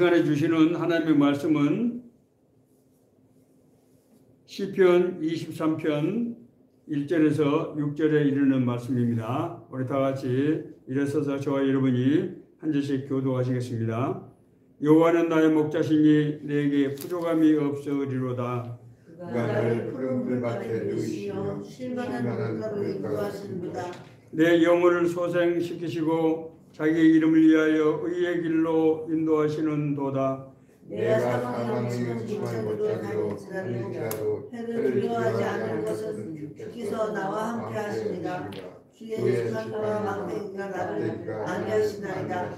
시간에 주시는 하나님의 말씀은 시편 23편 1절에서 6절에 이르는 말씀입니다. 우리 다 같이 일어서서 저와 여러분이 한 절씩 교독하시겠습니다. 여호와는 나의 목자시니 내게 부족함이 없으리로다. 그가 나를 푸른 물밭에 누이시며 쉴만한 물가로 인도하시는도다. 내 영혼을 소생시키시고 자기 이름을 위하여 의의 길로 인도하시는도다. 내가 사망의 지금 못자리로 다닐지라도 해를 두려워하지 않을 것은 주께서 나와 함께 하시니라. 주의 수산과 망대가 나를 안위하시나이다.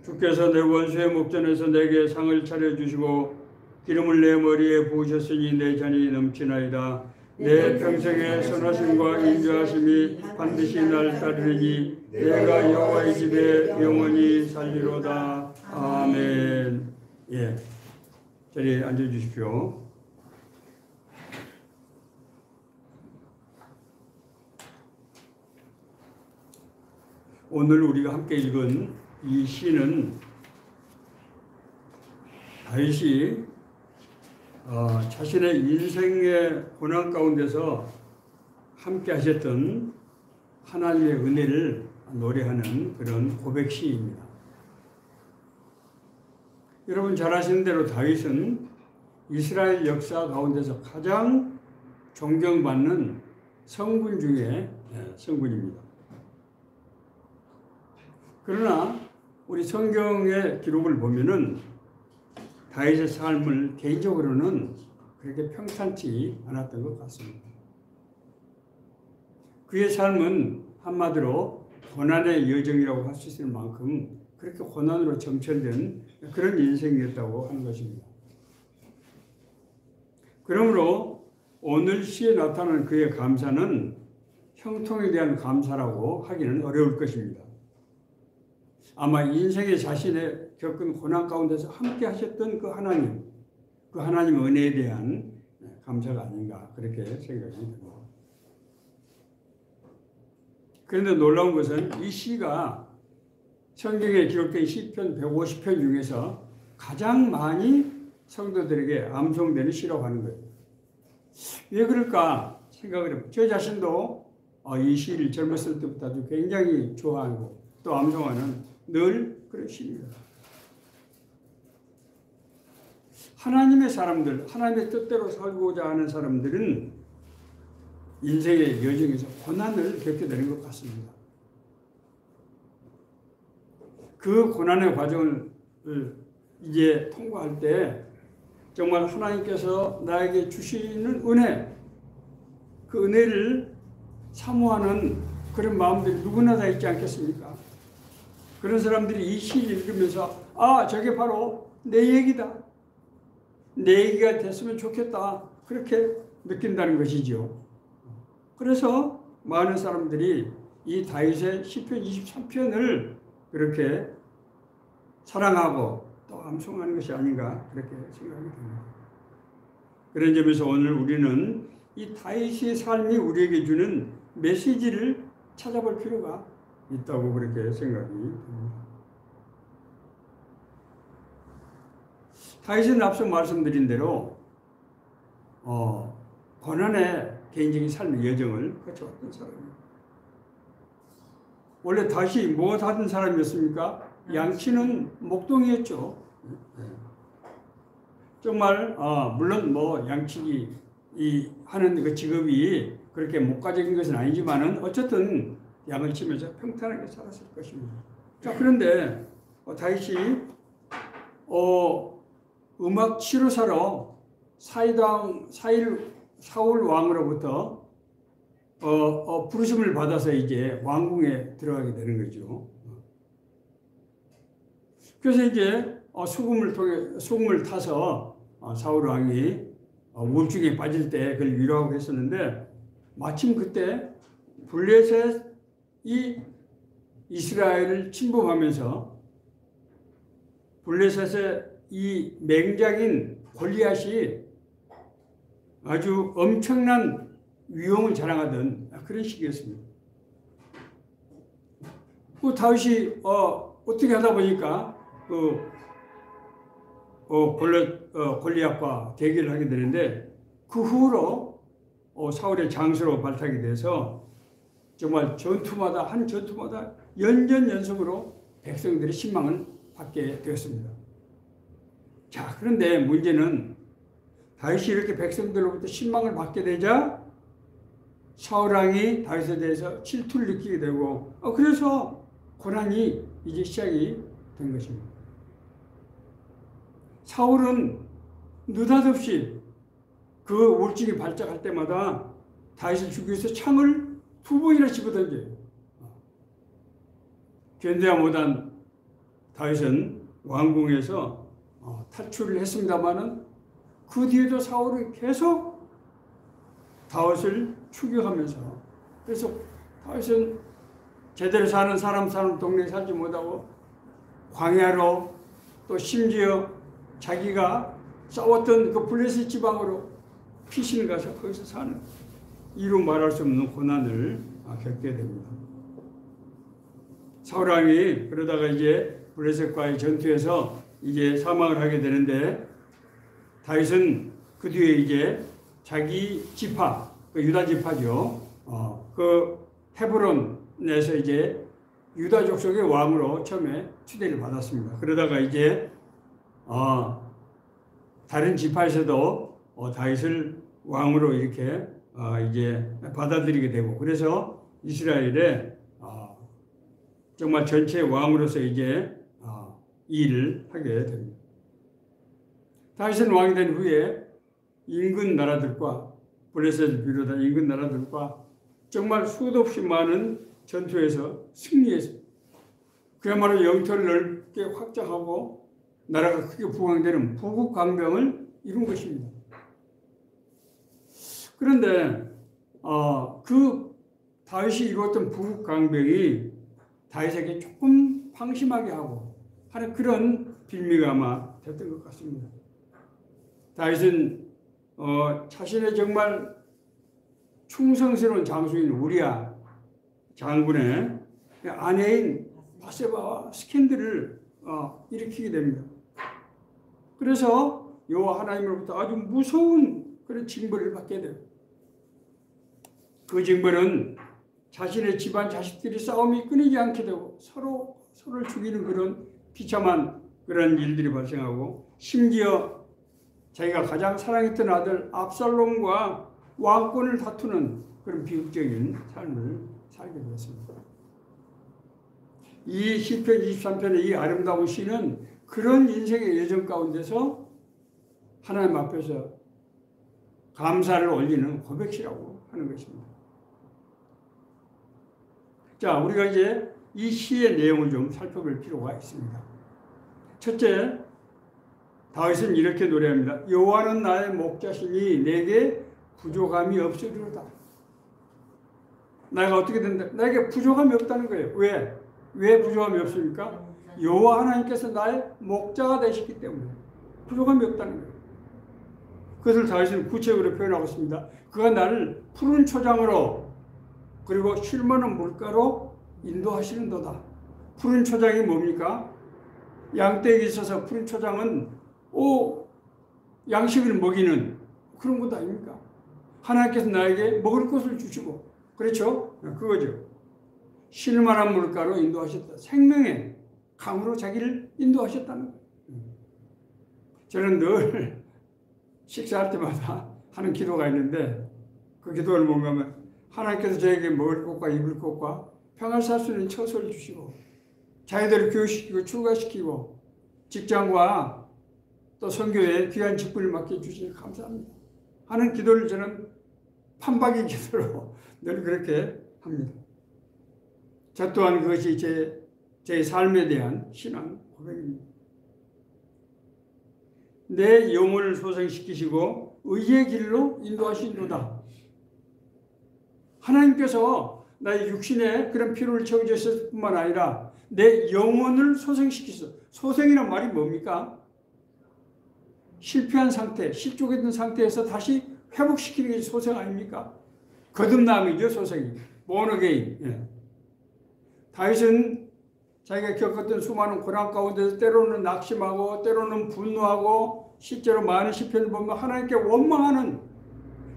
주께서 내 원수의 목전에서 내게 상을 차려주시고 기름을 내 머리에 부으셨으니 내 잔이 넘치나이다. 내 평생의 선하심과 인자하심이 반드시 날 따르리니 내가 여호와의 집에 영원히 살리로다. 아멘. 예, 자리에 앉아주십시오. 오늘 우리가 함께 읽은 이 시는 다윗이 자신의 인생의 고난 가운데서 함께 하셨던 하나님의 은혜를 노래하는 그런 고백시입니다. 여러분 잘 아시는 대로 다윗은 이스라엘 역사 가운데서 가장 존경받는 성군 중에 성군입니다. 그러나 우리 성경의 기록을 보면은 다윗의 삶을 개인적으로는 그렇게 평탄치 않았던 것 같습니다. 그의 삶은 한마디로 고난의 여정이라고 할 수 있을 만큼 그렇게 고난으로 점철된 그런 인생이었다고 하는 것입니다. 그러므로 오늘 시에 나타나는 그의 감사는 형통에 대한 감사라고 하기는 어려울 것입니다. 아마 인생의 자신의 겪은 고난 가운데서 함께 하셨던 그 하나님의 은혜에 대한 감사가 아닌가 그렇게 생각이 듭니다. 그런데 놀라운 것은 이 시가 성경에 기록된 시편 150편 중에서 가장 많이 성도들에게 암송되는 시라고 하는 거예요. 왜 그럴까 생각을 해보면 저 자신도 이 시를 젊었을 때부터 아주 굉장히 좋아하고 또 암송하는 늘 그런 시입니다. 하나님의 사람들, 하나님의 뜻대로 살고자 하는 사람들은 인생의 여정에서 고난을 겪게 되는 것 같습니다. 그 고난의 과정을 이제 통과할 때 정말 하나님께서 나에게 주시는 은혜, 그 은혜를 사모하는 그런 마음들이 누구나 다 있지 않겠습니까? 그런 사람들이 이 시를 읽으면서 저게 바로 내 얘기다. 내 얘기가 됐으면 좋겠다. 그렇게 느낀다는 것이죠. 그래서 많은 사람들이 이 다윗의 시편 23편을 그렇게 사랑하고 또 암송하는 것이 아닌가 그렇게 생각이 듭니다. 그런 점에서 오늘 우리는 이 다윗의 삶이 우리에게 주는 메시지를 찾아볼 필요가 있다고 그렇게 생각이 듭니다. 다윗은 앞서 말씀드린 대로 고난의 개인적인 삶의 여정을 거쳐왔던 사람입니다. 원래 다윗이 무엇 하던 사람이었습니까? 양치는 목동이었죠. 정말 물론 양치기 하는 그 직업이 그렇게 목가적인 것은 아니지만은 어쨌든 양을 치면서 평탄하게 살았을 것입니다. 자, 그런데 다윗이 음악 치료사로 사울 왕으로부터 부르심을 받아서 이제 왕궁에 들어가게 되는 거죠. 그래서 이제 수금을 타서 사울 왕이 우울증에 빠질 때 그걸 위로하고 했었는데 마침 그때 블레셋이 이스라엘을 침범하면서 블레셋의 이 맹장인 골리앗이 아주 엄청난 위용을 자랑하던 그런 시기였습니다. 그 다윗이 어떻게 하다 보니까 골리앗과 대결을 하게 되는데 그 후로 사울의 장수로 발탁이 돼서 정말 한 전투마다 연전연속으로 백성들의 신망을 받게 되었습니다. 자, 그런데 문제는 다윗이 이렇게 백성들로부터 신망을 받게 되자 사울 왕이 다윗에 대해서 질투를 느끼게 되고 그래서 고난이 이제 시작이 된 것입니다. 사울은 느닷없이 그 우울증이 발작할 때마다 다윗을 죽이기 위해서 창을 2번이나 집어던져요. 견뎌야 못한 다윗은 왕궁에서 탈출을 했습니다마는 그 뒤에도 사울은 계속 다윗을 추격하면서 그래서 다윗은 제대로 사는 사람 동네에 살지 못하고 광야로 또 심지어 자기가 싸웠던 그 블레셋 지방으로 피신을 가서 거기서 사는 이루 말할 수 없는 고난을 겪게 됩니다. 사울 왕이 그러다가 이제 블레셋과의 전투에서 이제 사망을 하게 되는데 다윗은 그 뒤에 이제 자기 지파, 그 유다 지파죠. 그 헤브론에서 이제 유다 족속의 왕으로 처음에 추대를 받았습니다. 그러다가 이제 다른 지파에서도 다윗을 왕으로 이렇게 이제 받아들이게 되고 그래서 이스라엘의 정말 전체 왕으로서 이제 일을 하게 됩니다. 다윗은 왕이 된 후에 인근 나라들과 블레셋을 비롯한 인근 나라들과 정말 수도 없이 많은 전투에서 승리했습니다. 그야말로 영토를 넓게 확장하고 나라가 크게 부강되는 부국강병을 이룬 것입니다. 그런데 그 다윗이 이루었던 부국강병이 다윗에게 조금 방심하게 하고 하는 그런 빌미가 아마 됐던 것 같습니다. 다윗은 자신의 정말 충성스러운 장수인 우리야 장군의 아내인 바세바와 스캔들을 일으키게 됩니다. 그래서 여호와 하나님으로부터 아주 무서운 그런 징벌을 받게 돼요. 그 징벌은 자신의 집안 자식들이 싸움이 끊이지 않게 되고 서로를 죽이는 그런 비참한 그런 일들이 발생하고 심지어 자기가 가장 사랑했던 아들 압살롬과 왕권을 다투는 그런 비극적인 삶을 살게 되었습니다. 이 시편 23편의 이 아름다운 시는 그런 인생의 여정 가운데서 하나님 앞에서 감사를 올리는 고백시라고 하는 것입니다. 자, 우리가 이제 이 시의 내용을 좀 살펴볼 필요가 있습니다. 첫째, 다윗은 이렇게 노래합니다. 여호와는 나의 목자시니 내게 부족함이 없으리로다. 내가 어떻게 된다? 나에게 부족함이 없다는 거예요. 왜 부족함이 없습니까? 여호와 하나님께서 나의 목자가 되시기 때문에 부족함이 없다는 거예요. 그것을 다윗은 구체적으로 표현하고 있습니다. 그가 나를 푸른 초장으로 그리고 쉴만한 물가로 인도하시는도다. 푸른 초장이 뭡니까? 양떼에 있어서 푸른 초장은 양식을 먹이는 그런 것 아닙니까? 하나님께서 나에게 먹을 것을 주시고 그렇죠? 그거죠. 쉴만한 물가로 인도하셨다. 생명의 강으로 자기를 인도하셨다는 거예요. 저는 늘 식사할 때마다 하는 기도가 있는데 그 기도를 뭔가 하면 하나님께서 저에게 먹을 것과 입을 것과 평안을 살 수 있는 처소를 주시고 자기들을 교육시키고 출가시키고 직장과 또 선교에 귀한 직분을 맡겨주시니 감사합니다 하는 기도를 저는 판박이 기도로 늘 그렇게 합니다. 저 또한 그것이 제 삶에 대한 신앙 고백입니다. 내 영혼을 소생시키시고 의의 길로 인도하신도다. 하나님께서 나의 육신에 그런 피로를 채워주셨을 뿐만 아니라 내 영혼을 소생시키셔. 소생이란 말이 뭡니까? 실패한 상태, 실족했던 상태에서 다시 회복시키는 게 소생 아닙니까? 거듭남이죠, 소생이. born again. 다윗은 자기가 겪었던 수많은 고난 가운데서 때로는 낙심하고 때로는 분노하고 실제로 많은 시편을 보면 하나님께 원망하는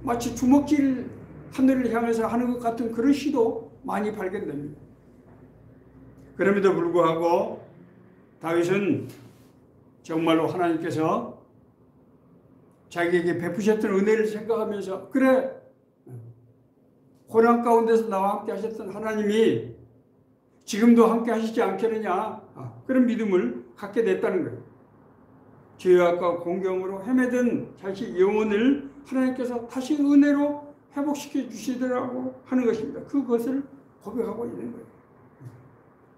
마치 주먹질 하늘을 향해서 하는 것 같은 그런 시도 많이 발견됩니다. 그럼에도 불구하고 다윗은 정말로 하나님께서 자기에게 베푸셨던 은혜를 생각하면서 그래 고난 가운데서 나와 함께 하셨던 하나님이 지금도 함께 하시지 않겠느냐 그런 믿음을 갖게 됐다는 거예요. 죄악과 공경으로 헤매던 자신의 영혼을 하나님께서 다시 은혜로 회복시켜 주시더라고 하는 것입니다. 그것을 고백하고 있는 거예요.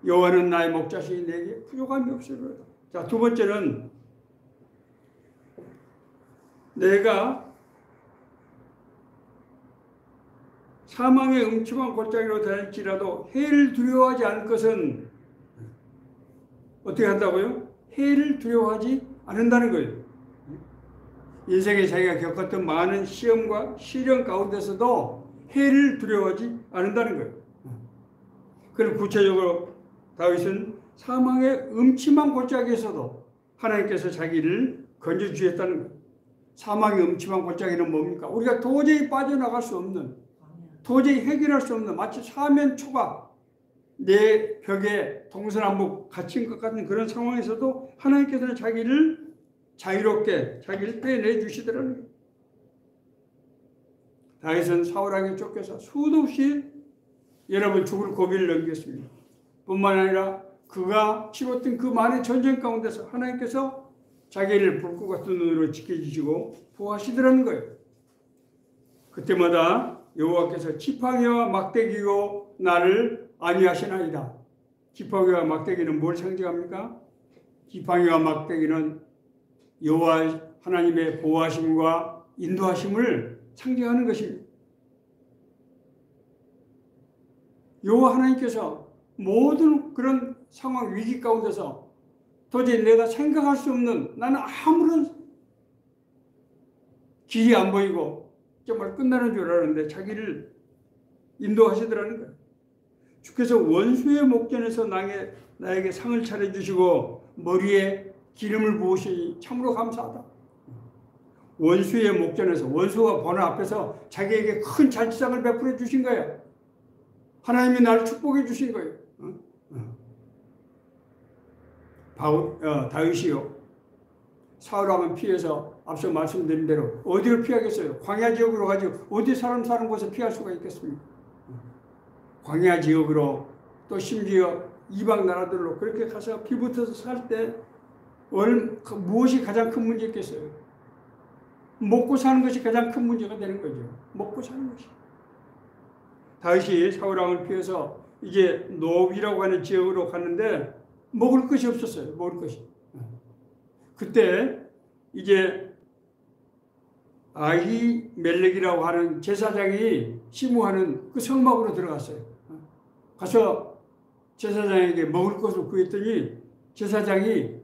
여호와는 나의 목자시니 내게 부족함이 없으리로다. 자, 두 번째는 내가 사망의 음침한 골짜기로 다닐지라도 해를 두려워하지 않을 것은 어떻게 한다고요? 해를 두려워하지 않는다는 거예요. 인생에 자기가 겪었던 많은 시험과 시련 가운데서도 해를 두려워하지 않는다는 거예요. 그럼 구체적으로 다윗은 사망의 음침한 골짜기에서도 하나님께서 자기를 건져주셨다는 거예요. 사망의 음침한 골짜기는 뭡니까? 우리가 도저히 빠져나갈 수 없는, 도저히 해결할 수 없는 마치 사면초가 내 벽에 동서남북 갇힌 것 같은 그런 상황에서도 하나님께서는 자기를 자유롭게 자기를 빼내 주시더라는 거예요. 다윗은 사울에게 쫓겨서 수도 없이 여러분 죽을 고비를 넘겼습니다. 뿐만 아니라 그가 치렀던 그 많은 전쟁 가운데서 하나님께서 자기를 불꽃 같은 눈으로 지켜주시고 보호하시더라는 거예요. 그때마다 여호와께서 지팡이와 막대기로 나를 안위하시나이다. 지팡이와 막대기는 뭘 상징합니까? 지팡이와 막대기는 여호와 하나님의 보호하심과 인도하심을 상징하는 것입니다. 여호와 하나님께서 모든 그런 상황 위기 가운데서 도저히 내가 생각할 수 없는 나는 아무런 길이 안 보이고 정말 끝나는 줄 알았는데 자기를 인도하시더라는 거예요. 주께서 원수의 목전에서 나에게 상을 차려주시고 머리에 기름을 부으시니 참으로 감사하다. 원수의 목전에서 원수가 보는 앞에서 자기에게 큰 잔치상을 베풀어 주신 거예요. 하나님이 나를 축복해 주신 거예요. 다윗이요 사울왕은 피해서 앞서 말씀드린 대로 어디를 피하겠어요? 광야 지역으로 가지 어디 사람 사는 곳에 피할 수가 있겠습니까? 광야 지역으로 또 심지어 이방 나라들로 그렇게 가서 피붙어서 살 때 무엇이 가장 큰 문제겠어요? 먹고 사는 것이 가장 큰 문제가 되는 거죠. 먹고 사는 것이. 다윗이 사울왕을 피해서 이제 노비라고 하는 지역으로 갔는데 먹을 것이 없었어요. 먹을 것이. 그때 이제 아히멜렉이라고 하는 제사장이 시무하는 그 성막으로 들어갔어요. 가서 제사장에게 먹을 것을 구했더니 제사장이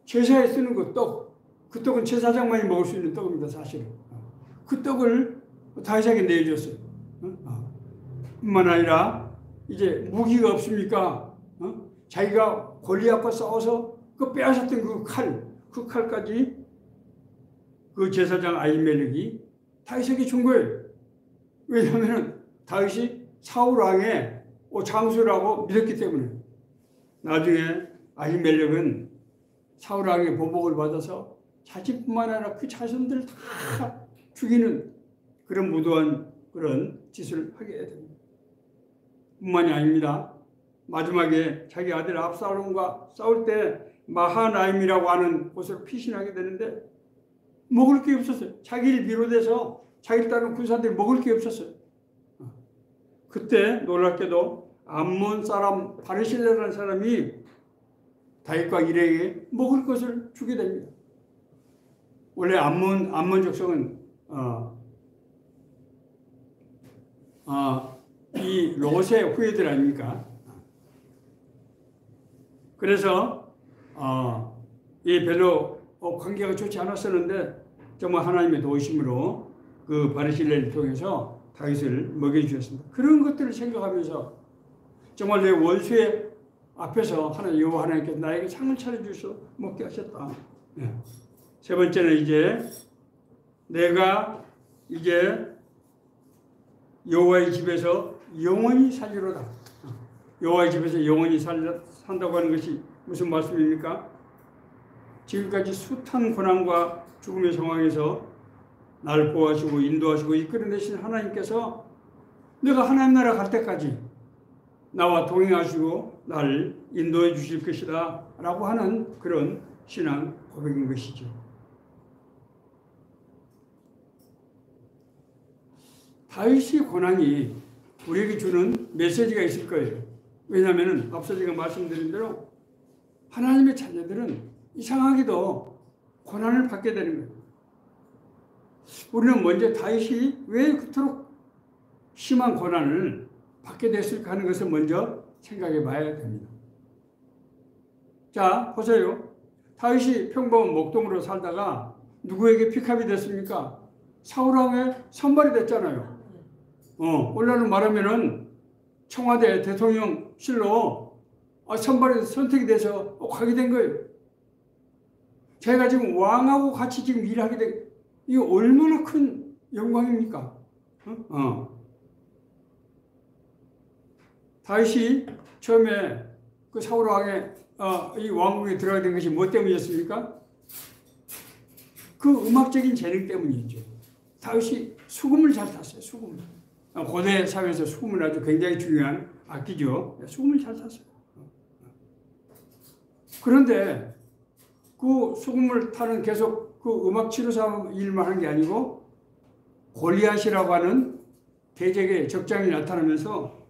제사에 쓰는 그 떡, 그 떡은 제사장만이 먹을 수 있는 떡입니다. 사실은. 그 떡을 다윗에게 내줬어요. 뿐만 아니라 이제 무기가 없습니까? 자기가 골리앗과 싸워서 그 빼앗았던 그 칼까지 그 제사장 아히멜렉이 다윗에게 준 거예요. 왜냐하면 다윗이 사울 왕의 장수라고 믿었기 때문에. 나중에 아히멜렉은 사울 왕의 보복을 받아서 자신뿐만 아니라 그 자손들 다 죽이는 그런 무도한 그런 짓을 하게 됩니다. 뿐만이 아닙니다. 마지막에 자기 아들 압살롬과 싸울 때 마하나임이라고 하는 곳을 피신하게 되는데 먹을 게 없었어요. 자기를 비롯해서 자기를 따르는 군사들이 먹을 게 없었어요. 그때 놀랍게도 암몬 사람 바르실레라는 사람이 다윗과 일에게 먹을 것을 주게 됩니다. 원래 암몬 족속은 이 롯의 후예들 아닙니까? 그래서 이 별로 관계가 좋지 않았었는데 정말 하나님의 도우심으로 그 바르실레를 통해서 다윗을 먹여주셨습니다. 그런 것들을 생각하면서 정말 내 원수의 앞에서 여호와 하나님께서 나에게 상을 차려주셔서 먹게 하셨다. 예. 세 번째는 이제 내가 이제 여호와의 집에서 영원히 살리로다. 여호와의 집에서 영원히 산다고 하는 것이 무슨 말씀입니까? 지금까지 숱한 고난과 죽음의 상황에서 나를 보호하시고 인도하시고 이끌어내신 하나님께서 내가 하나님 나라 갈 때까지 나와 동행하시고 나를 인도해 주실 것이다 라고 하는 그런 신앙 고백인 것이죠. 다윗의 고난이 우리에게 주는 메시지가 있을 거예요. 왜냐하면 앞서 제가 말씀드린 대로 하나님의 자녀들은 이상하게도 고난을 받게 되는 거예요. 우리는 먼저 다윗이 왜 그토록 심한 고난을 받게 됐을까 하는 것을 먼저 생각해 봐야 됩니다. 자, 보세요. 다윗이 평범한 목동으로 살다가 누구에게 픽업이 됐습니까? 사울 왕의 선발이 됐잖아요. 오늘날로 말하면은 청와대 대통령실로 선발이 선택이 돼서 가게 된 거예요. 제가 지금 왕하고 같이 지금 일하게 된, 이게 얼마나 큰 영광입니까? 다윗이 처음에 그 사울 왕의 이 왕궁에 들어가게 된 것이 뭐 때문이었습니까? 그 음악적인 재능 때문이었죠. 다윗이 수금을 잘 탔어요. 수금을. 고대 사회에서 수금은 아주 굉장히 중요한 악기죠. 수금을 잘 탔어요. 그런데 그 수금을 타는 계속 그 음악 치료사 일만 한 게 아니고 골리앗이라고 하는 대적의 적장이 나타나면서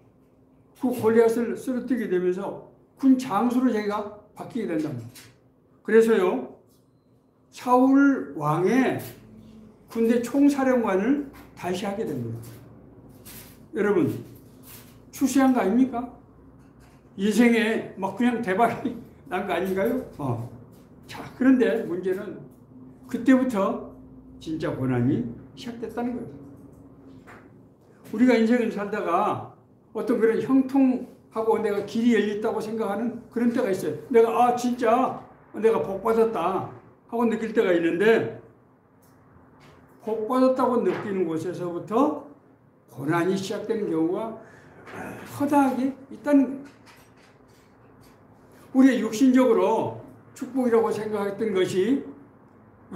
그 골리앗을 쓰러뜨리게 되면서 군 장수로 자기가 바뀌게 된답니다. 그래서요, 사울 왕의 군대 총사령관을 다시 하게 됩니다. 여러분, 추수한 거 아닙니까? 인생에 막 그냥 대박이 난 거 아닌가요? 자, 그런데 문제는 그때부터 진짜 고난이 시작됐다는 거예요. 우리가 인생을 살다가 어떤 그런 형통하고 내가 길이 열렸다고 생각하는 그런 때가 있어요. 내가 진짜 내가 복 받았다 하고 느낄 때가 있는데, 복 받았다고 느끼는 곳에서부터 고난이 시작되는 경우가 허다하게 있다는 거예요. 우리가 육신적으로 축복이라고 생각했던 것이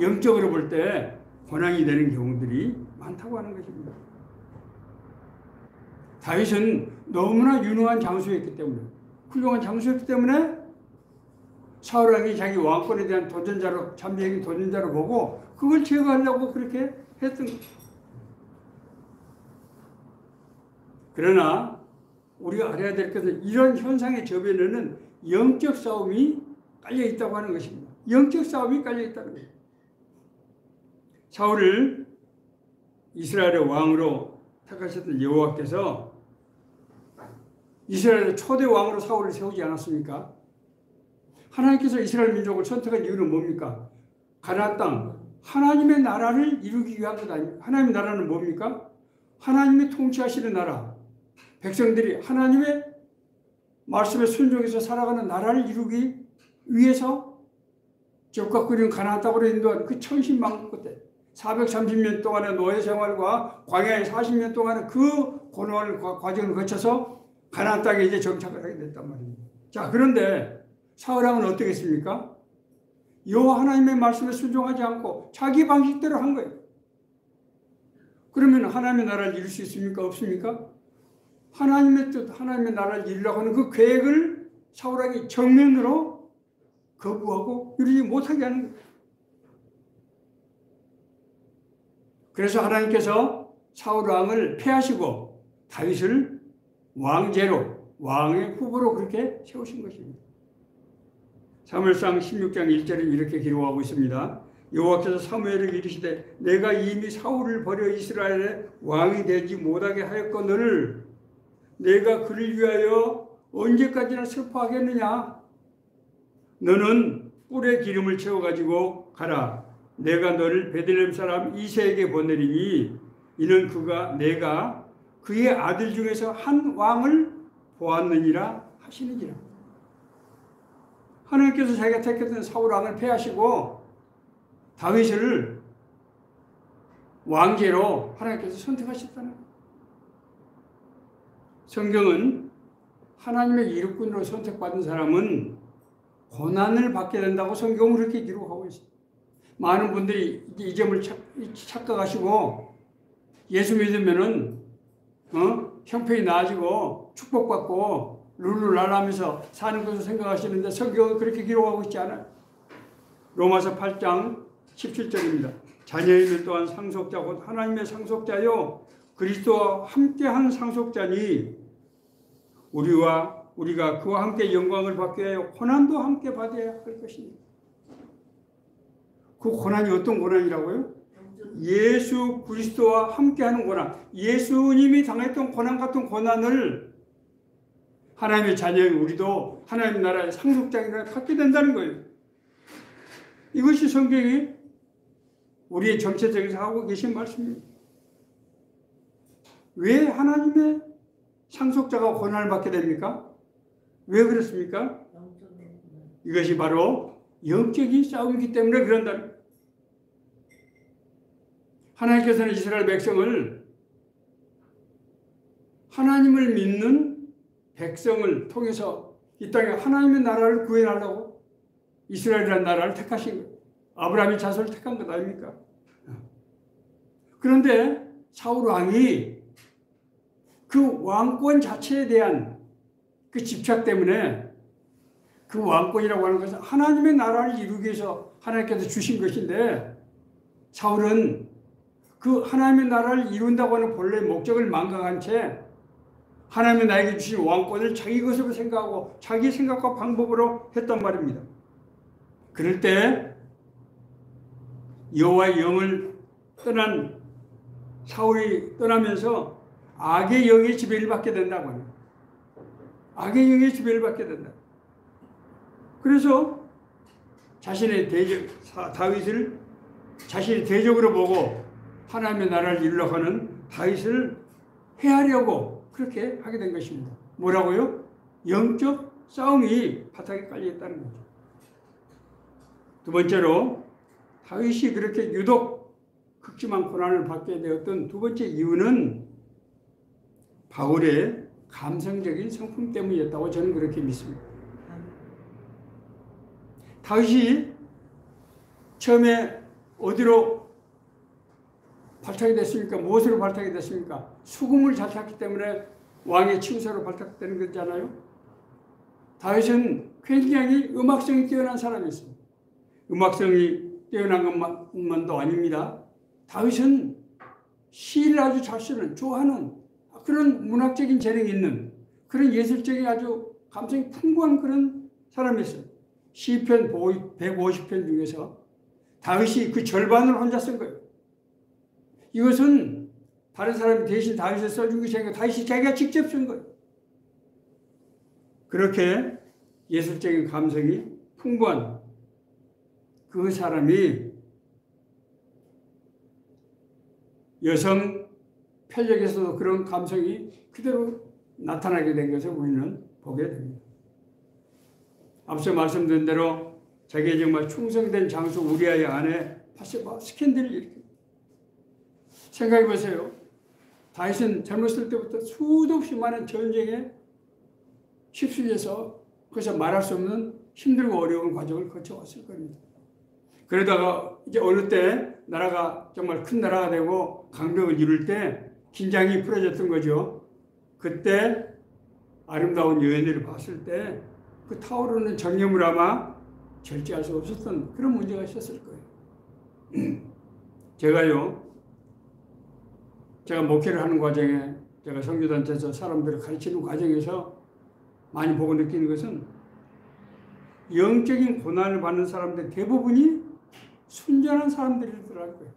영적으로 볼 때 고난이 되는 경우들이 많다고 하는 것입니다. 다윗은 너무나 유능한 장수였기 때문에, 훌륭한 장수였기 때문에 사울 왕이 자기 왕권에 대한 도전자로, 잠재적인 도전자로 보고 그걸 제거하려고 그렇게 했던 거예요. 그러나 우리가 알아야 될 것은 이런 현상의 저변에는 영적 싸움이 깔려 있다고 하는 것입니다. 영적 싸움이 깔려 있다는 거예요. 사울을 이스라엘의 왕으로 택하셨던 여호와께서 이스라엘의 초대 왕으로 사울을 세우지 않았습니까? 하나님께서 이스라엘 민족을 선택한 이유는 뭡니까? 가나안 땅, 하나님의 나라를 이루기 위한 것 아닙니까? 하나님의 나라는 뭡니까? 하나님의 통치하시는 나라, 백성들이 하나님의 말씀에 순종해서 살아가는 나라를 이루기 위해서 적과 끓이는 가나안 땅으로 인도한 그 천신만고 때 430년 동안의 노예 생활과 광야의 40년 동안의 그 고난의 과정을 거쳐서 가나안 땅에 이제 정착을 하게 됐단 말입니다. 자, 그런데 사울 왕은 어떻게 했습니까? 여호와 하나님의 말씀에 순종하지 않고 자기 방식대로 한 거예요. 그러면 하나님의 나라를 이룰 수 있습니까? 없습니까? 하나님의 뜻, 하나님의 나라를 이루려고 하는 그 계획을 사울 왕이 정면으로 거부하고 이루지 못하게 하는 거예요. 그래서 하나님께서 사울 왕을 폐하시고 다윗을 왕제로, 왕의 후보로 그렇게 세우신 것입니다. 사무엘상 16장 1절에 이렇게 기록하고 있습니다. 여호와께서 사무엘에게 이르시되 내가 이미 사울을 버려 이스라엘의 왕이 되지 못하게 하였거늘 내가 그를 위하여 언제까지나 슬퍼하겠느냐? 너는 뿔에 기름을 채워가지고 가라. 내가 너를 베들레헴 사람 이새에게 보내리니 이는 내가 그의 아들 중에서 한 왕을 보았느니라 하시느니라. 하나님께서 자기가 택했던 사울 왕을 패하시고 다윗을 왕제로 하나님께서 선택하셨다는 거예요. 성경은 하나님의 일꾼으로 선택받은 사람은 고난을 받게 된다고 성경은 그렇게 기록하고 있어요. 많은 분들이 이 점을 착각하시고 예수 믿으면은 형편이 나아지고 축복받고 룰루랄하면서 사는 것을 생각하시는데 성경은 그렇게 기록하고 있지 않아요. 로마서 8장 17절입니다. 자녀이면 또한 상속자 곧 하나님의 상속자요 그리스도와 함께한 상속자니 우리가 그와 함께 영광을 받게 하여 고난도 함께 받아야 할 것입니다. 그 고난이 어떤 고난이라고요? 예수 그리스도와 함께하는 고난. 예수님이 당했던 고난 같은 고난을 하나님의 자녀인 우리도 하나님 나라의 상속자가 갖게 된다는 거예요. 이것이 성경이 우리의 정체성에서 하고 계신 말씀입니다. 왜 하나님의 상속자가 고난을 받게 됩니까? 왜 그렇습니까? 이것이 바로 영적인 싸움이기 때문에 그런다는 거예요. 하나님께서는 이스라엘 백성을 하나님을 믿는 백성을 통해서 이 땅에 하나님의 나라를 구현하려고 이스라엘이라는 나라를 택하신 거예요. 아브라함이 자손을 택한 것 아닙니까? 그런데 사울 왕이 그 왕권 자체에 대한 그 집착 때문에 그 왕권이라고 하는 것은 하나님의 나라를 이루기 위해서 하나님께서 주신 것인데 사울은 그 하나님의 나라를 이룬다고 하는 본래의 목적을 망각한 채 하나님이 나에게 주신 왕권을 자기 것으로 생각하고 자기 생각과 방법으로 했단 말입니다. 그럴 때 여호와의 영을 떠난 사울이 떠나면서 악의 영의 지배를 받게 된다고 합니다. 악의 영의 지배를 받게 된다. 그래서 자신의 다윗을 자신의 대적으로 보고 하나님의 나라를 이루려고 하는 다윗을 해하려고 그렇게 하게 된 것입니다. 뭐라고요? 영적 싸움이 바닥에 깔려 있다는 거죠. 두 번째로 다윗이 그렇게 유독 극심한 고난을 받게 되었던 두 번째 이유는 바울의 감성적인 성품 때문이었다고 저는 그렇게 믿습니다. 다윗이 처음에 어디로 발탁이 됐습니까? 무엇으로 발탁이 됐습니까? 수금을 잘 탔기 때문에 왕의 칭사로 발탁되는 거잖아요. 다윗은 굉장히 음악성이 뛰어난 사람이었습니다. 음악성이 뛰어난 것만도 아닙니다. 다윗은 시를 아주 잘 쓰는, 좋아하는 그런 문학적인 재능이 있는 그런 예술적인 아주 감성이 풍부한 그런 사람이었어요. 시편 150편 중에서 다윗이 그 절반을 혼자 쓴 거예요. 이것은 다른 사람이 대신 다윗을 써준 것이 아니라 다윗이 자기가 직접 쓴 거예요. 그렇게 예술적인 감성이 풍부한 그 사람이 여성 편력에서도 그런 감성이 그대로 나타나게 된 것을 우리는 보게 됩니다. 앞서 말씀드린 대로 자기의 정말 충성된 장수 우리아의 아내 바세바 스캔들을 일으킵니다. 생각해 보세요. 다윗은 젊었을 때부터 수도 없이 많은 전쟁에 휩쓸려서 그래서 말할 수 없는 힘들고 어려운 과정을 거쳐왔을 겁니다. 그러다가 이제 어느 때 나라가 정말 큰 나라가 되고 강력을 이룰 때 긴장이 풀어졌던 거죠. 그때 아름다운 여인들을 봤을 때 그 타오르는 정념을 아마 절제할 수 없었던 그런 문제가 있었을 거예요. 제가 목회를 하는 과정에 제가 선교단체에서 사람들을 가르치는 과정에서 많이 보고 느끼는 것은 영적인 고난을 받는 사람들 대부분이 순전한 사람들이더라고요.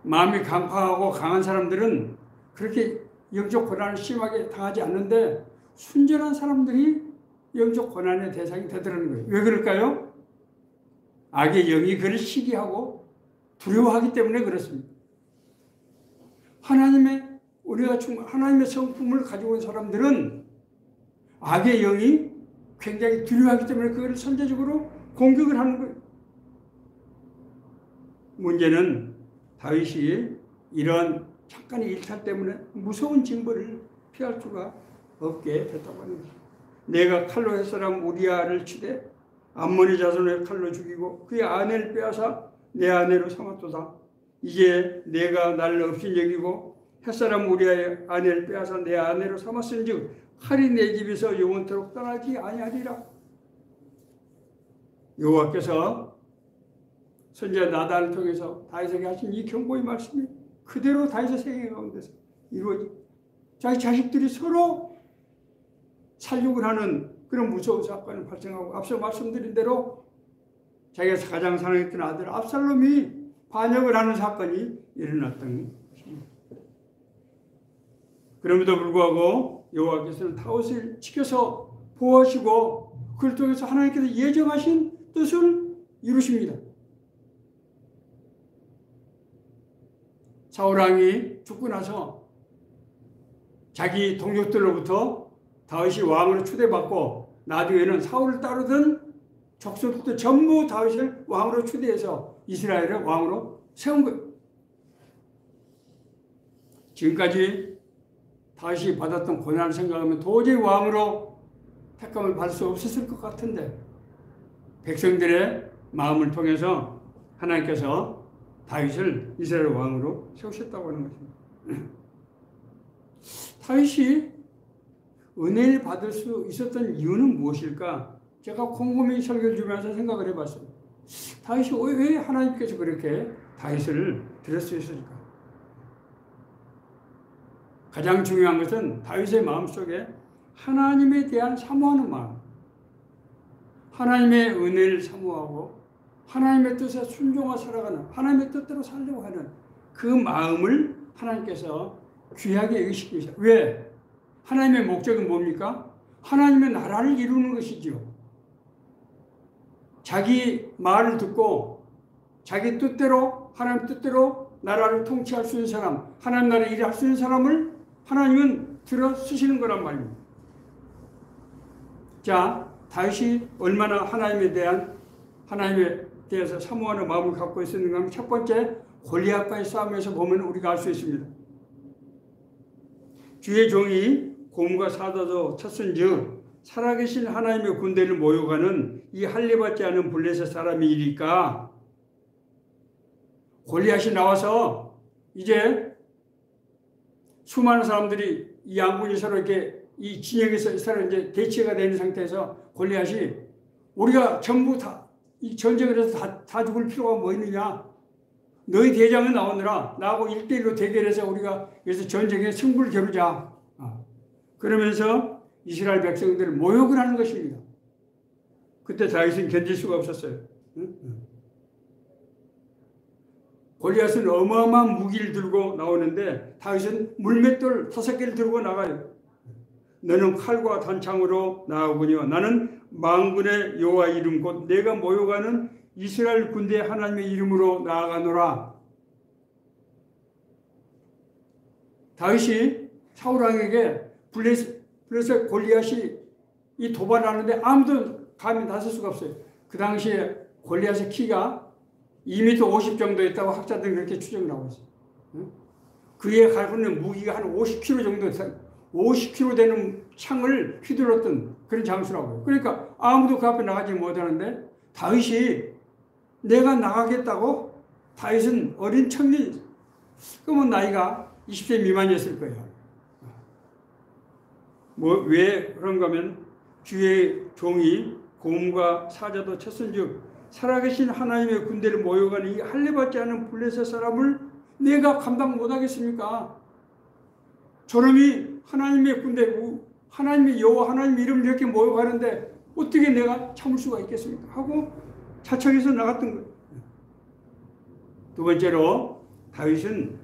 마음이 강팍하고 강한 사람들은 그렇게 영적 고난을 심하게 당하지 않는데 순전한 사람들이 영적 고난의 대상이 되더라는 거예요. 왜 그럴까요? 악의 영이 그를 시기하고 두려워하기 때문에 그렇습니다. 하나님의 성품을 가지고 있는 사람들은 악의 영이 굉장히 두려워하기 때문에 그걸 선제적으로 공격을 하는 거예요. 문제는 다윗이 이런 잠깐의 일탈 때문에 무서운 징벌을 피할 수가 없게 됐다고 하는 것입니다. 내가 칼로 햇사람 우리아를 치되 암몬의 자손을 칼로 죽이고 그의 아내를 빼앗아 내 아내로 삼았도다. 이제 내가 나를 없인 여기고 햇사람 우리아의 아내를 빼앗아 내 아내로 삼았은즉 칼이 내 집에서 영원토록 떠나지 아니하리라. 여호와께서 선지자 나단을 통해서 다윗에게 하신 이 경고의 말씀이 그대로 다윗의 생애 가운데서 이루어지 자기 자식들이 서로 살육을 하는 그런 무서운 사건이 발생하고 앞서 말씀드린 대로 자기가 가장 사랑했던 아들 압살롬이 반역을 하는 사건이 일어났던 것입니다. 그럼에도 불구하고 여호와께서는 다윗을 지켜서 보호하시고 그를 통해서 하나님께서 예정하신 뜻을 이루십니다. 사울왕이 죽고 나서 자기 동족들로부터 다윗이 왕으로 추대받고 나중에는 사울을 따르던 족속들도 전부 다윗을 왕으로 추대해서 이스라엘을 왕으로 세운 거예요. 지금까지 다윗이 받았던 고난을 생각하면 도저히 왕으로 택감을 받을 수 없었을 것 같은데 백성들의 마음을 통해서 하나님께서 다윗을 이스라엘 왕으로 세우셨다고 하는 것입니다. 다윗이 은혜를 받을 수 있었던 이유는 무엇일까? 제가 곰곰이 설교를 주면서 생각을 해봤어요. 다윗이 왜 하나님께서 그렇게 다윗을 들였을까? 가장 중요한 것은 다윗의 마음속에 하나님에 대한 사모하는 마음, 하나님의 은혜를 사모하고 하나님의 뜻에 순종하여 살아가는, 하나님의 뜻대로 살려고 하는 그 마음을 하나님께서 귀하게 여기시키셨어요. 왜? 하나님의 목적은 뭡니까? 하나님의 나라를 이루는 것이지요. 자기 말을 듣고 자기 뜻대로, 하나님 뜻대로 나라를 통치할 수 있는 사람, 하나님 나라에 일할 수 있는 사람을 하나님은 들어 쓰시는 거란 말입니다. 자, 다윗이 얼마나 하나님에 대해서 사모하는 마음을 갖고 있었는가 하면 첫 번째, 골리앗과의 싸움에서 보면 우리가 알 수 있습니다. 주의 종이 곰과 사자도 쳤은즉 살아계신 하나님의 군대를 모여가는 이 할례받지 않은 블레셋 사람이니까 골리앗이 나와서 이제 수많은 사람들이 이 양군이 서로 이렇게 이 진영에서 서로 이제 대치가 되는 상태에서 골리앗이 우리가 전부 다 이 전쟁을 해서 다 죽을 필요가 뭐 있느냐? 너희 대장은 나오느라 나하고 1대1로 대결해서 우리가 그래서 전쟁에 승부를 겨루자. 그러면서 이스라엘 백성들을 모욕을 하는 것입니다. 그때 다윗은 견딜 수가 없었어요. 골리앗은 어마어마한 무기를 들고 나오는데 다윗은 물맷돌 5개를 들고 나가요. 너는 칼과 단창으로 나아오거니와 나는 만군의 여호와 이름 곧 내가 모여가는 이스라엘 군대 하나님의 이름으로 나아가노라. 다윗이 사울왕에게 블레셋 골리앗이 이 도발하는데 아무도 감히 나설 수가 없어요. 그 당시에 골리앗의 키가 2m 50 정도였다고 학자들은 그렇게 추정을 하고 있어요. 그에 갖고 있는 무기가 한 50kg 정도 돼요. 50kg 되는 창을 휘둘렀던 그런 장수라고요. 그러니까 아무도 그 앞에 나가지 못하는데 다윗이 내가 나가겠다고. 다윗은 어린 청년, 그러면 나이가 20세 미만이었을 거예요. 왜 그런가 하면 주의 종이 곰과 사자도 쳤은즉 살아계신 하나님의 군대를 모여가는 이 할례받지 않은 블레셋 사람을 내가 감당 못하겠습니까? 저놈이 하나님의 군대, 하나님의 여호와 하나님의 이름을 이렇게 모여가는데 어떻게 내가 참을 수가 있겠습니까? 하고 자청해서 나갔던 거예요. 두 번째로 다윗은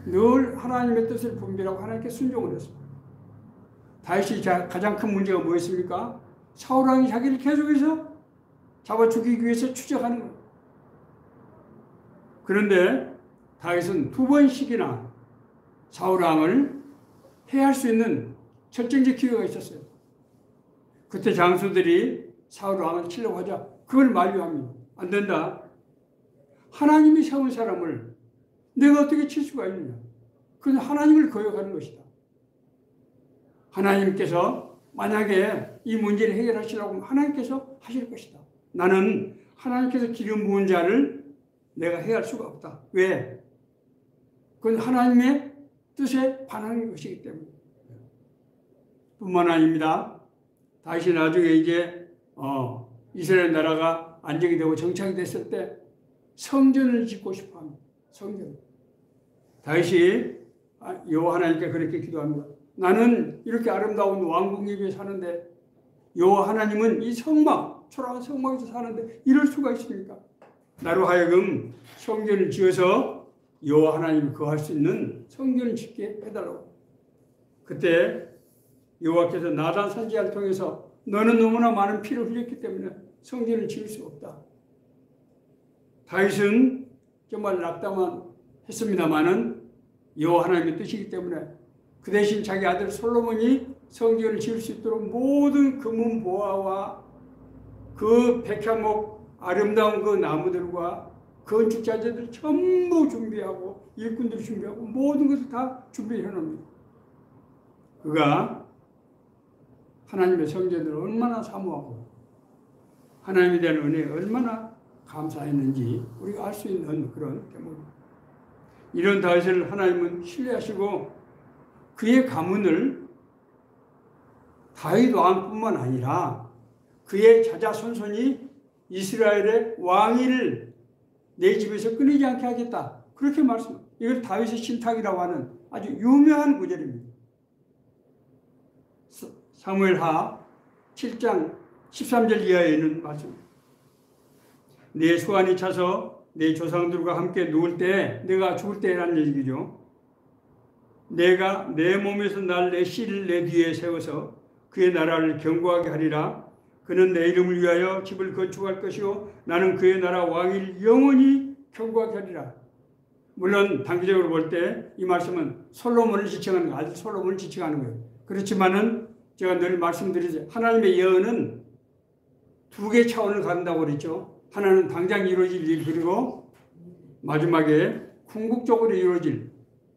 늘 하나님의 뜻을 분별하고 하나님께 순종을 했습니다. 다윗이 가장 큰 문제가 뭐였습니까? 사울왕이 자기를 계속해서 잡아 죽이기 위해서 추적하는 거예요. 그런데 다윗은 2번씩이나 사울왕을 해할 수 있는 결정적 기회가 있었어요. 그때 장수들이 사울 왕을 치려고 하자 그걸 만류합니다. 안 된다. 하나님이 세운 사람을 내가 어떻게 칠 수가 있느냐. 그건 하나님을 거역하는 것이다. 하나님께서 만약에 이 문제를 해결하시라고 하면 하나님께서 하실 것이다. 나는 하나님께서 기름 부은 자를 내가 해할 수가 없다. 왜? 그건 하나님의 뜻에 반하는 것이기 때문에. 뿐만 아닙니다. 다시 나중에 이제 이스라엘 나라가 안정이 되고 정착이 됐을 때 성전을 짓고 싶어 합니다. 성전. 다시 여호와 하나님께 그렇게 기도합니다. 나는 이렇게 아름다운 왕궁 입에 사는데 여호와 하나님은 이 성막, 초라한 성막에서 사는데 이럴 수가 있습니까? 나로 하여금 성전을 지어서 여호와 하나님이 거할 수 있는 성전을 짓게 해달라고. 그때 여호와께서 나단 선지자를 통해서 너는 너무나 많은 피를 흘렸기 때문에 성전을 지을 수 없다. 다윗은 정말 낙담만 했습니다마는 여호와 하나님의 뜻이기 때문에 그 대신 자기 아들 솔로몬이 성전을 지을 수 있도록 모든 금은 보화와 그 백향목 아름다운 그 나무들과 건축자재들 전부 준비하고 일꾼들 준비하고 모든 것을 다 준비해 놓습니다. 그가 하나님의 성전을 얼마나 사모하고 하나님에 대한 은혜에 얼마나 감사했는지 우리가 알 수 있는 그런 대목입니다. 이런 다윗을 하나님은 신뢰하시고 그의 가문을 다윗 왕뿐만 아니라 그의 자자손손이 이스라엘의 왕위를 내 집에서 끊이지 않게 하겠다. 그렇게 말씀합니다. 이걸 다윗의 신탁이라고 하는 아주 유명한 구절입니다. 사무엘하 7장 13절 이하에 있는 말씀입니다. 내 소환이 차서 내 조상들과 함께 누울 때, 내가 죽을 때라는 얘기죠. 내가 내 몸에서 날 내 씨를 내 뒤에 세워서 그의 나라를 견고하게 하리라. 그는 내 이름을 위하여 집을 건축할 것이요 나는 그의 나라 왕위를 영원히 견고하게 하리라. 물론 단기적으로 볼 때 이 말씀은 솔로몬을 지칭하는 거예요. 아들 솔로몬을 지칭하는 거예요. 그렇지만은 제가 늘 말씀드리죠. 하나님의 예언은 두 개의 차원을 갖는다고 그랬죠. 하나는 당장 이루어질 일, 그리고 마지막에 궁극적으로 이루어질,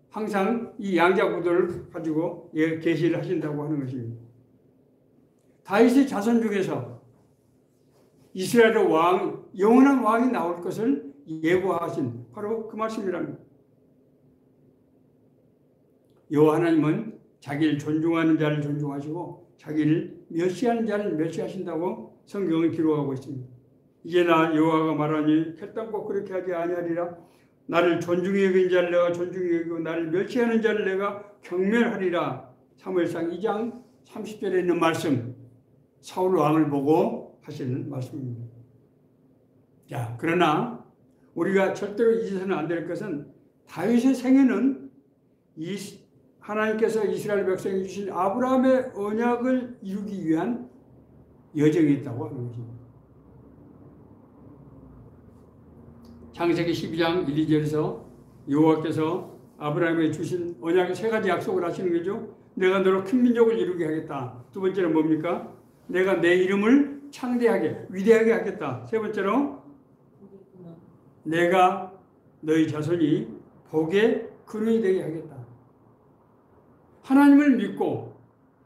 항상 이 양자 구도를 가지고 계시를 하신다고 하는 것입니다. 다윗의 자손 중에서 이스라엘의 왕, 영원한 왕이 나올 것을 예고하신 바로 그 말씀이랍니다. 여호와 하나님은 자기를 존중하는 자를 존중하시고 자기를 멸시하는 자를 멸시하신다고 성경은 기록하고 있습니다. 이제 나 여호와가 말하니 결단코 그렇게 하지 아니하리라. 나를 존중히 여긴 자를 내가 존중히 여기고 나를 멸시하는 자를 내가 경멸하리라. 사무엘상 2장 30절에 있는 말씀, 사울 왕을 보고 하시는 말씀입니다. 자, 그러나 우리가 절대로 잊어서는 안 될 것은 다윗의 생애는 하나님께서 이스라엘 백성에 주신 아브라함의 언약을 이루기 위한 여정이 있다고 하는 것입니다. 창세기 12장 1, 2절에서 여호와께서 아브라함에게 주신 언약의 세 가지 약속을 하시는 거죠. 내가 너로 큰 민족을 이루게 하겠다. 두 번째는 뭡니까? 내가 내 이름을 창대하게, 위대하게 하겠다. 세 번째로 내가 너희 자손이 복의 근원이 되게 하겠다. 하나님을 믿고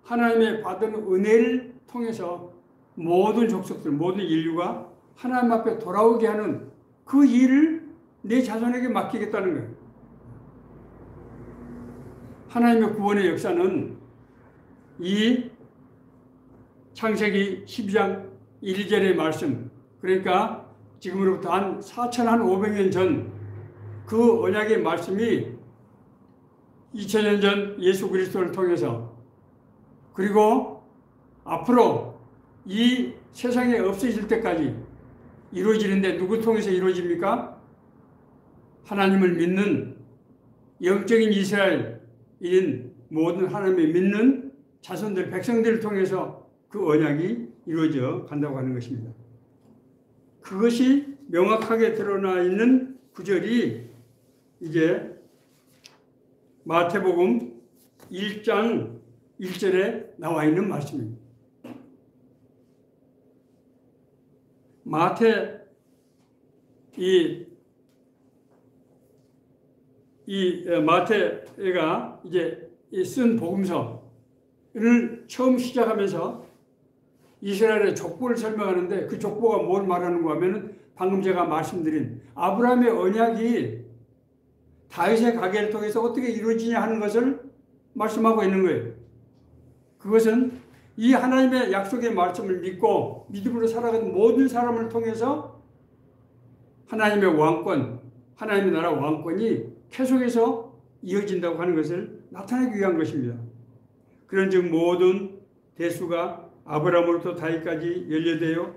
하나님의 받은 은혜를 통해서 모든 족속들, 모든 인류가 하나님 앞에 돌아오게 하는 그 일을 내 자손에게 맡기겠다는 거예요. 하나님의 구원의 역사는 이 창세기 12장 1절의 말씀, 그러니까 지금으로부터 한 4,500년 전 그 언약의 말씀이 2000년 전 예수 그리스도를 통해서, 그리고 앞으로 이 세상에 없어질 때까지 이루어지는데 누구 통해서 이루어집니까? 하나님을 믿는 영적인 이스라엘인 모든 하나님을 믿는 자손들, 백성들을 통해서 그 언약이 이루어져 간다고 하는 것입니다. 그것이 명확하게 드러나 있는 구절이 이제 마태복음 1장 1절에 나와 있는 말씀입니다. 마태 마태가 이제 쓴 복음서를 처음 시작하면서 이스라엘의 족보를 설명하는데 그 족보가 뭘 말하는가 하면은 방금 제가 말씀드린 아브라함의 언약이 다윗의 가계를 통해서 어떻게 이루어지냐 하는 것을 말씀하고 있는 거예요. 그것은 이 하나님의 약속의 말씀을 믿고 믿음으로 살아가는 모든 사람을 통해서 하나님의 왕권, 하나님의 나라 왕권이 계속해서 이어진다고 하는 것을 나타내기 위한 것입니다. 그런즉 모든 대수가 아브라함으로부터 다윗까지 연례되어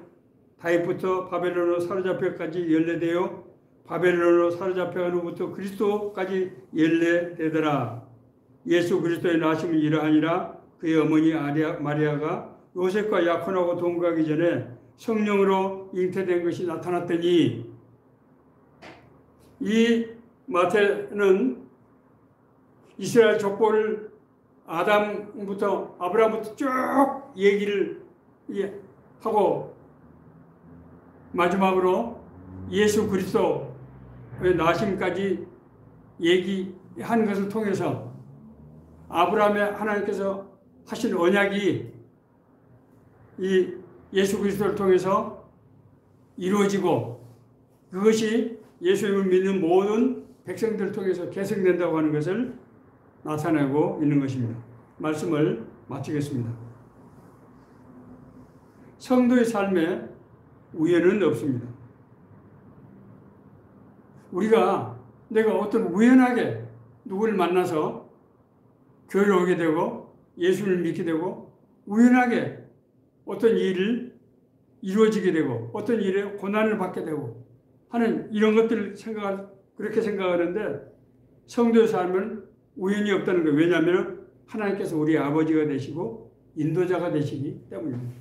다윗부터 바벨론으로 사로잡혀까지 연례되어 바벨론으로 사로잡혀간 후부터 그리스도까지 연례되더라. 예수 그리스도의 나심은 이러하니라. 그의 어머니 마리아가 요셉과 약혼하고 동거하기 전에 성령으로 잉태된 것이 나타났더니, 이 마태는 이스라엘 족보를 아담부터 아브라함부터 쭉 얘기를 하고 마지막으로 예수 그리스도의 나심까지 얘기한 것을 통해서 아브라함의 하나님께서 하신 언약이 이 예수 그리스도를 통해서 이루어지고 그것이 예수님을 믿는 모든 백성들을 통해서 계승된다고 하는 것을 나타내고 있는 것입니다. 말씀을 마치겠습니다. 성도의 삶에 우연은 없습니다. 내가 어떤 우연하게 누구를 만나서 교회를 오게 되고 예수를 믿게 되고 우연하게 어떤 일을 이루어지게 되고 어떤 일에 고난을 받게 되고 하는 이런 것들을 그렇게 생각하는데 성도의 삶은 우연이 없다는 거예요. 왜냐하면 하나님께서 우리 아버지가 되시고 인도자가 되시기 때문입니다.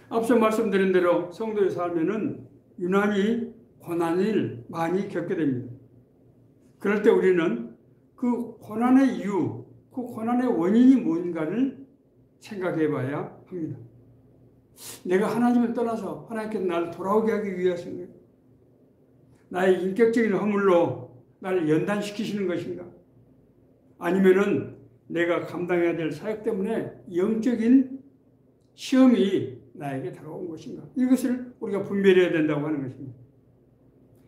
앞서 말씀드린 대로 성도의 삶에는 유난히 고난을 많이 겪게 됩니다. 그럴 때 우리는 그 고난의 이유, 그 고난의 원인이 뭔가를 생각해 봐야 합니다. 내가 하나님을 떠나서 하나님께서 나를 돌아오게 하기 위해서인가요? 나의 인격적인 허물로 나를 연단시키시는 것인가? 아니면은 내가 감당해야 될 사역 때문에 영적인 시험이 나에게 다가온 것인가? 이것을 우리가 분별해야 된다고 하는 것입니다.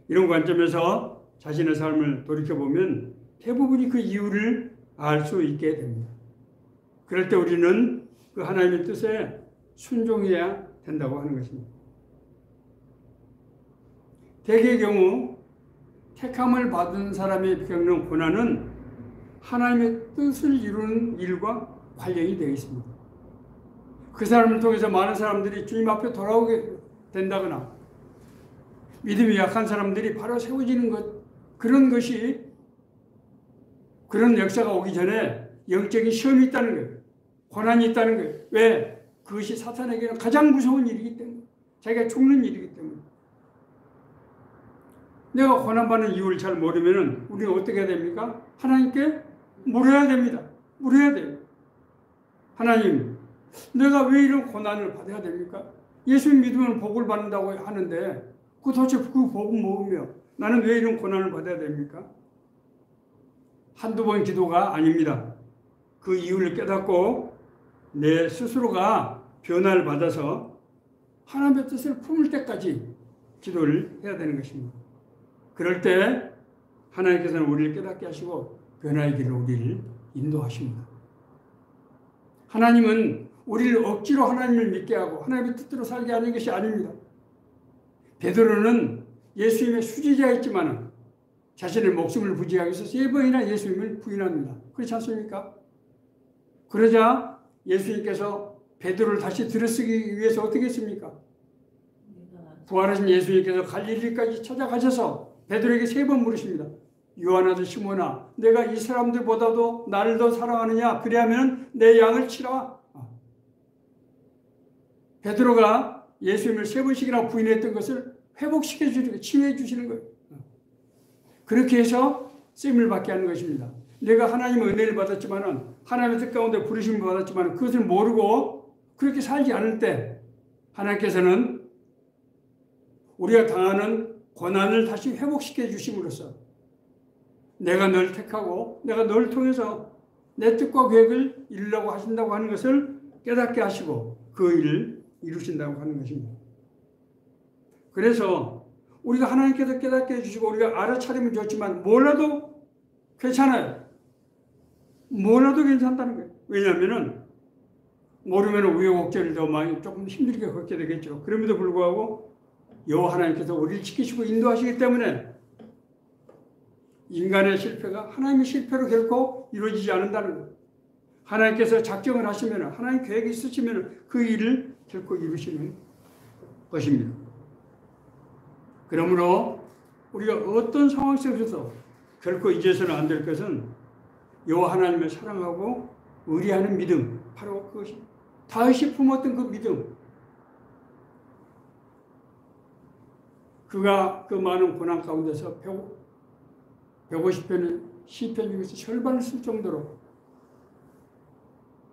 이런 관점에서 자신의 삶을 돌이켜보면 대부분이 그 이유를 알 수 있게 됩니다. 그럴 때 우리는 그 하나님의 뜻에 순종해야 된다고 하는 것입니다. 대개의 경우 택함을 받은 사람이 겪는 고난은 하나님의 뜻을 이루는 일과 관련이 되어 있습니다. 그 사람을 통해서 많은 사람들이 주님 앞에 돌아오게 된다거나 믿음이 약한 사람들이 바로 세워지는 것, 그런 역사가 오기 전에 영적인 시험이 있다는 거예요. 고난이 있다는 거예요. 왜? 그것이 사탄에게는 가장 무서운 일이기 때문에, 자기가 죽는 일이기 때문에. 내가 고난받는 이유를 잘 모르면 우리가 어떻게 해야 됩니까? 하나님께 물어야 됩니다. 물어야 돼요. 하나님, 내가 왜 이런 고난을 받아야 됩니까? 예수 믿으면 복을 받는다고 하는데 도대체 그 복은 뭐며 나는 왜 이런 고난을 받아야 됩니까? 한두 번 기도가 아닙니다. 그 이유를 깨닫고 내 스스로가 변화를 받아서 하나님의 뜻을 품을 때까지 기도를 해야 되는 것입니다. 그럴 때 하나님께서는 우리를 깨닫게 하시고 변화의 길로 우리를 인도하십니다. 하나님은 우리를 억지로 하나님을 믿게 하고 하나님의 뜻대로 살게 하는 것이 아닙니다. 베드로는 예수님의 수지자였지만 자신의 목숨을 부지하기 위해서 3번이나 예수님을 부인합니다. 그렇지 않습니까? 그러자 예수님께서 베드로를 다시 들여쓰기 위해서 어떻게 했습니까? 부활하신 예수님께서 갈릴리까지 찾아가셔서 베드로에게 3번 물으십니다. 요한 아들 시몬아, 내가 이 사람들보다도 나를 더 사랑하느냐? 그리하면 내 양을 치라. 베드로가 예수님을 3번씩이나 부인했던 것을 회복시켜 주시는 거예요. 치유해 주시는 거예요. 그렇게 해서 쓰임을 받게 하는 것입니다. 내가 하나님의 은혜를 받았지만은, 하나님의 뜻 가운데 부르심을 받았지만 그것을 모르고 그렇게 살지 않을 때 하나님께서는 우리가 당하는 고난을 다시 회복시켜 주심으로써 내가 널 택하고 내가 널 통해서 내 뜻과 계획을 이루려고 하신다고 하는 것을 깨닫게 하시고 그 일을 이루신다고 하는 것입니다. 그래서 우리가 하나님께서 깨닫게 해주시고 우리가 알아차리면 좋지만 몰라도 괜찮아요. 몰라도 괜찮다는 거예요. 왜냐하면 모르면 우여곡절을 더 많이 조금 힘들게 걷게 되겠죠. 그럼에도 불구하고 여호와 하나님께서 우리를 지키시고 인도하시기 때문에 인간의 실패가 하나님의 실패로 결코 이루어지지 않는다는 거예요. 하나님께서 작정을 하시면 하나님 계획이 있으시면 그 일을 결코 이루시는 것입니다. 그러므로 우리가 어떤 상황 속에서도 결코 잊어서는 안 될 것은 여호와 하나님을 사랑하고 의리하는 믿음, 바로 그것이 다윗이 품었던 그 믿음. 그가 그 많은 고난 가운데서 150편의 시편 중에서 절반을 쓸 정도로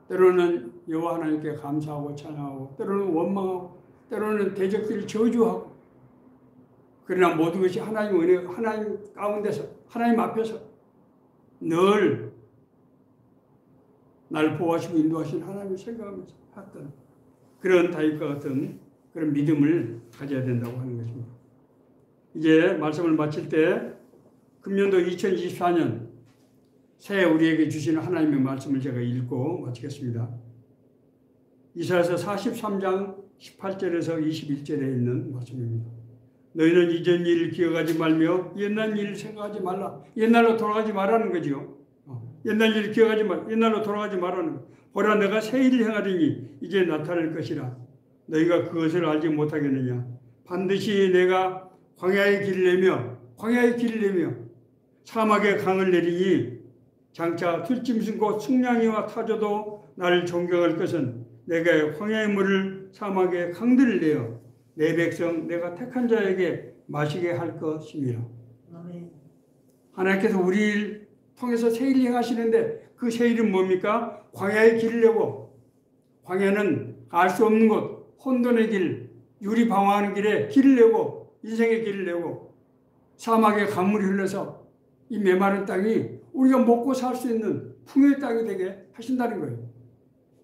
때로는 여호와 하나님께 감사하고 찬양하고 때로는 원망하고 때로는 대적들을 저주하고 그러나 모든 것이 하나님 은혜, 하나님 가운데서 하나님 앞에서 늘 날 보호하시고 인도하신 하나님을 생각하면서 했던 그런 다윗과 같은 그런 믿음을 가져야 된다고 하는 것입니다. 이제 말씀을 마칠 때 금년도 2024년 새해 우리에게 주시는 하나님의 말씀을 제가 읽고 마치겠습니다. 이사야서 43장 18절에서 21절에 있는 말씀입니다. 너희는 이전 일을 기억하지 말며 옛날 일을 생각하지 말라. 옛날로 돌아가지 말라는 거죠. 옛날 일을 기억하지 말, 옛날로 돌아가지 말라는 거. 보라 내가 새 일을 행하리니 이제 나타날 것이라. 너희가 그것을 알지 못하겠느냐. 반드시 내가 광야의 길을 내며 사막에 강을 내리니 장차 들짐승 곧 승냥이와 타조도 나를 존경할 것은 내가 광야의 물을 사막에 강들을 내어 내 백성 내가 택한 자에게 마시게 할 것입니다. 아멘. 하나님께서 우리를 통해서 새 일을 행하시는데 그 새 일은 뭡니까? 광야의 길을 내고, 광야는 알 수 없는 곳, 혼돈의 길, 유리 방황하는 길에 길을 내고 인생의 길을 내고 사막에 강물이 흘러서 이 메마른 땅이 우리가 먹고 살 수 있는 풍요의 땅이 되게 하신다는 거예요.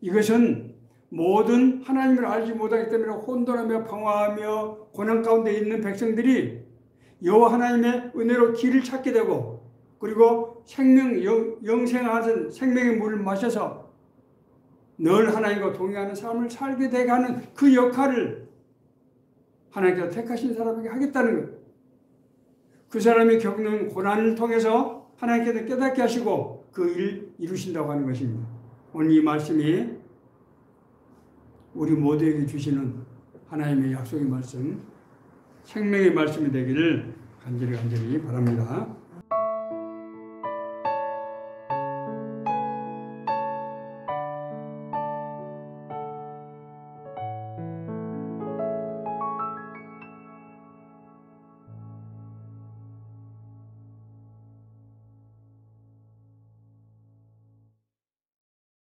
이것은 모든 하나님을 알지 못하기 때문에 혼돈하며 방황하며 고난 가운데 있는 백성들이 여호와 하나님의 은혜로 길을 찾게 되고 그리고 영생하신 생명의 물을 마셔서 늘 하나님과 동행하는 삶을 살게 되게 하는 그 역할을 하나님께서 택하신 사람에게 하겠다는 거예요. 그 사람이 겪는 고난을 통해서 하나님께서 깨닫게 하시고 그 일을 이루신다고 하는 것입니다. 오늘 이 말씀이 우리 모두에게 주시는 하나님의 약속의 말씀, 생명의 말씀이 되기를 간절히 바랍니다.